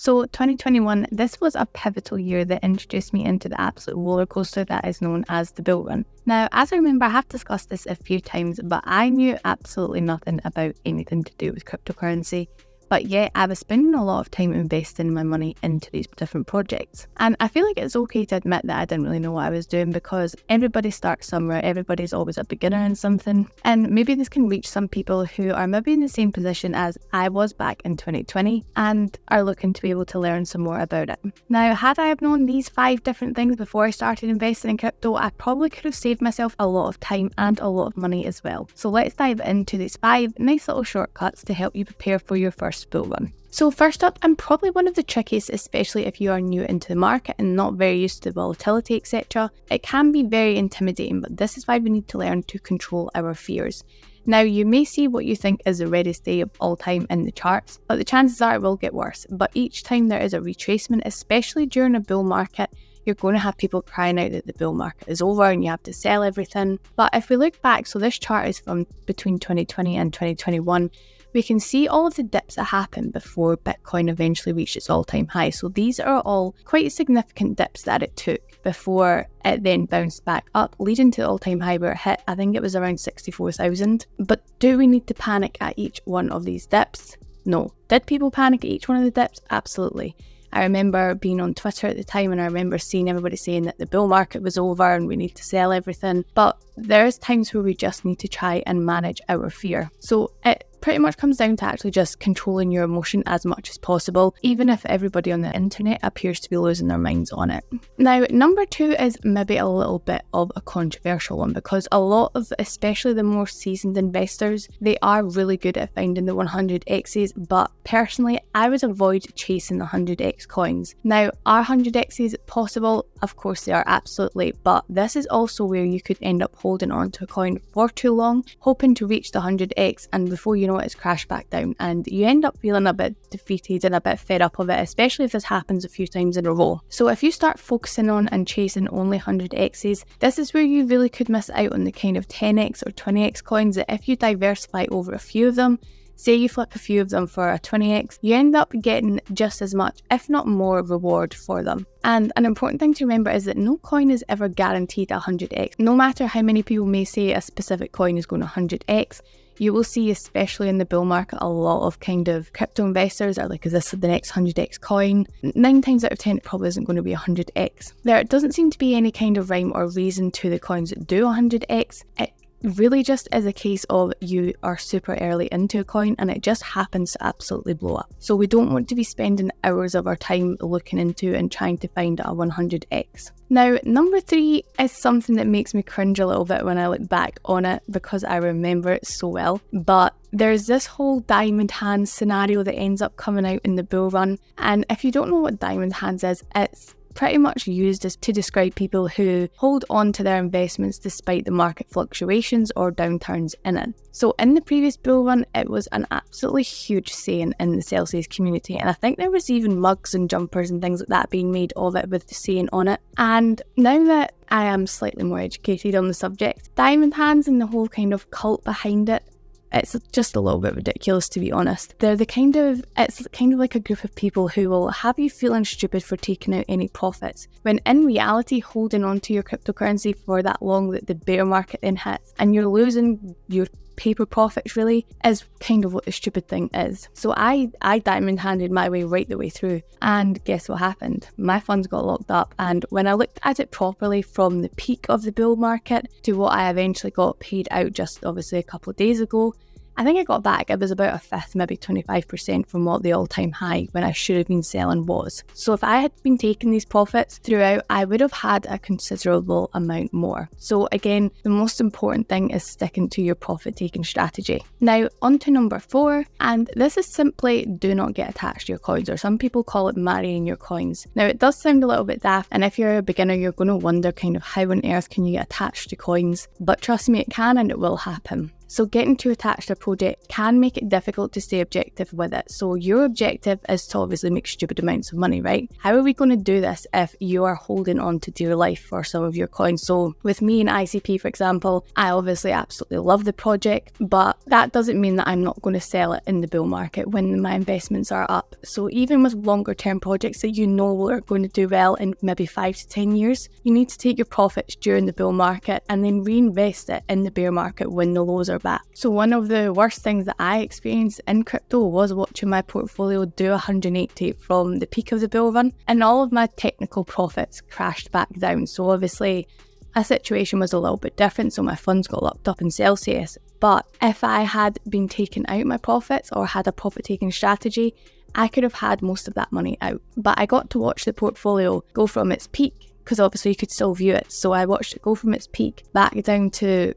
So 2021, this was a pivotal year that introduced me into the absolute roller coaster that is known as the bull run. Now, as I remember, I have discussed this a few times, but I knew absolutely nothing about anything to do with cryptocurrency. But yet I was spending a lot of time investing my money into these different projects. And I feel like it's okay to admit that I didn't really know what I was doing, because everybody starts somewhere, everybody's always a beginner in something. And maybe this can reach some people who are maybe in the same position as I was back in 2020 and are looking to be able to learn some more about it. Now, had I have known these 5 different things before I started investing in crypto, I probably could have saved myself a lot of time and a lot of money as well. So let's dive into these 5 nice little shortcuts to help you prepare for your first bull run. So first up, and probably one of the trickiest, especially if you are new into the market and not very used to volatility, etc. It can be very intimidating, but this is why we need to learn to control our fears. Now, you may see what you think is the reddest day of all time in the charts, but the chances are it will get worse. But each time there is a retracement, especially during a bull market, you're going to have people crying out that the bull market is over and you have to sell everything. But if we look back, so this chart is from between 2020 and 2021, we can see all of the dips that happened before Bitcoin eventually reached its all-time high. So these are all quite significant dips that it took before it then bounced back up, leading to the all-time high where it hit, I think it was around 64,000. But do we need to panic at each one of these dips? No. Did people panic at each one of the dips? Absolutely. I remember being on Twitter at the time, and I remember seeing everybody saying that the bull market was over and we need to sell everything. But there's times where we just need to try and manage our fear. So it pretty much comes down to actually just controlling your emotion as much as possible, even if everybody on the internet appears to be losing their minds on it. Now, number 2 is maybe a little bit of a controversial one, because a lot of, especially the more seasoned investors, they are really good at finding the 100x's, but personally, I would avoid chasing the 100x coins. Now, are 100x's possible? Of course they are, absolutely, but this is also where you could end up holding on to a coin for too long, hoping to reach the 100x, and before you know it's crashed back down, and you end up feeling a bit defeated and a bit fed up of it, especially if this happens a few times in a row. So if you start focusing on and chasing only 100x's, this is where you really could miss out on the kind of 10x or 20x coins that if you diversify over a few of them, say you flip a few of them for a 20x, you end up getting just as much, if not more, reward for them. And an important thing to remember is that no coin is ever guaranteed 100x. No matter how many people may say a specific coin is going to 100x, you will see, especially in the bull market, a lot of kind of crypto investors are like, is this the next 100x coin? 9 times out of 10, it probably isn't going to be 100x. There doesn't seem to be any kind of rhyme or reason to the coins that do 100x. It really just is a case of you are super early into a coin and it just happens to absolutely blow up. So we don't want to be spending hours of our time looking into and trying to find a 100x. Now, number 3 is something that makes me cringe a little bit when I look back on it, because I remember it so well. But there's this whole diamond hands scenario that ends up coming out in the bull run. And if you don't know what diamond hands is, it's pretty much used as to describe people who hold on to their investments despite the market fluctuations or downturns in it. So in the previous bull run, it was an absolutely huge saying in the Celsius community, and I think there was even mugs and jumpers and things like that being made of it with the saying on it. And now that I am slightly more educated on the subject, diamond hands and the whole kind of cult behind it, it's just a little bit ridiculous, to be honest. It's kind of like a group of people who will have you feeling stupid for taking out any profits, when in reality, holding on to your cryptocurrency for that long that the bear market then hits and you're losing your paper profits really is kind of what the stupid thing is. So I diamond handed my way right the way through, and guess what happened? My funds got locked up, and when I looked at it properly from the peak of the bull market to what I eventually got paid out just obviously a couple of days ago, I think I got back, it was about a fifth, maybe 25% from what the all-time high when I should have been selling was. So if I had been taking these profits throughout, I would have had a considerable amount more. So again, the most important thing is sticking to your profit-taking strategy. Now, on to number 4, and this is simply do not get attached to your coins, or some people call it marrying your coins. Now, it does sound a little bit daft, and if you're a beginner, you're going to wonder kind of how on earth can you get attached to coins, but trust me, it can and it will happen. So getting too attached to a project can make it difficult to stay objective with it. So your objective is to obviously make stupid amounts of money, right? How are we going to do this if you are holding on to dear life for some of your coins? So with me and ICP, for example, I obviously absolutely love the project, but that doesn't mean that I'm not going to sell it in the bull market when my investments are up. So even with longer term projects that you know are going to do well in maybe 5 to 10 years, you need to take your profits during the bull market and then reinvest it in the bear market when the lows are back. So one of the worst things that I experienced in crypto was watching my portfolio do 180 from the peak of the bull run, and all of my technical profits crashed back down. So obviously a situation was a little bit different, so my funds got locked up in Celsius. But if I had been taking out my profits or had a profit taking strategy, I could have had most of that money out. But I got to watch the portfolio go from its peak, because obviously you could still view it. So I watched it go from its peak back down to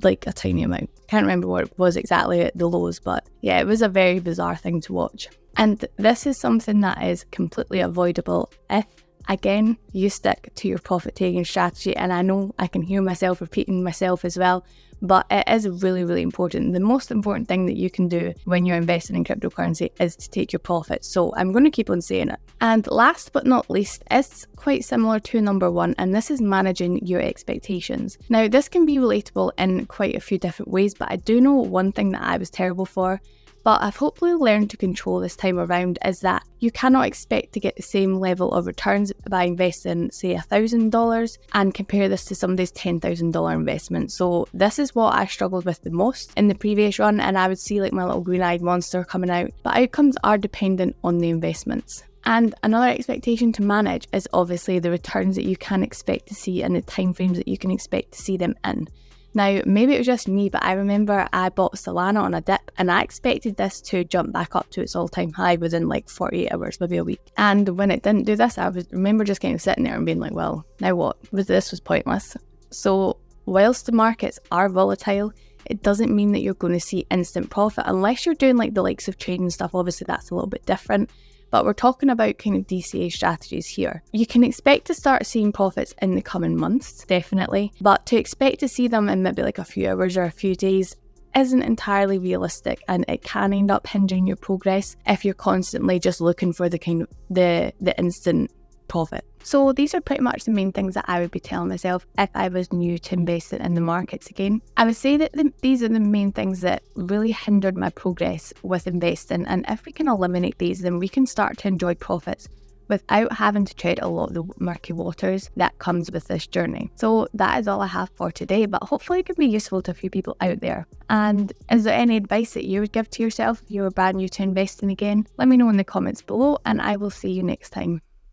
like a tiny amount. Can't remember what it was exactly at the lows, but yeah, it was a very bizarre thing to watch. And this is something that is completely avoidable if, again, you stick to your profit taking strategy. And I know I can hear myself repeating myself as well, but it is really, really important. The most important thing that you can do when you're investing in cryptocurrency is to take your profits. So I'm going to keep on saying it. And last but not least, is quite similar to number one, and this is managing your expectations. Now, this can be relatable in quite a few different ways, but I do know one thing that I was terrible for, but I've hopefully learned to control this time around, is that you cannot expect to get the same level of returns by investing, say, $1,000 and compare this to somebody's $10,000 investment. So this is what I struggled with the most in the previous run, and I would see like my little green-eyed monster coming out. But outcomes are dependent on the investments. And another expectation to manage is obviously the returns that you can expect to see and the timeframes that you can expect to see them in. Now, maybe it was just me, but I remember I bought Solana on a dip and I expected this to jump back up to its all-time high within like 48 hours, maybe a week. And when it didn't do this, remember just kind of sitting there and being like, well, now what? This was pointless. So whilst the markets are volatile, it doesn't mean that you're going to see instant profit unless you're doing like the likes of trading stuff. Obviously, that's a little bit different. But we're talking about kind of DCA strategies here. You can expect to start seeing profits in the coming months, definitely. But to expect to see them in maybe like a few hours or a few days isn't entirely realistic, and it can end up hindering your progress if you're constantly just looking for the kind of the instant profit. So these are pretty much the main things that I would be telling myself if I was new to investing in the markets again. I would say that these are the main things that really hindered my progress with investing, and if we can eliminate these, then we can start to enjoy profits without having to tread a lot of the murky waters that comes with this journey. So that is all I have for today, but hopefully it can be useful to a few people out there. And is there any advice that you would give to yourself if you were brand new to investing again? Let me know in the comments below, and I will see you next time.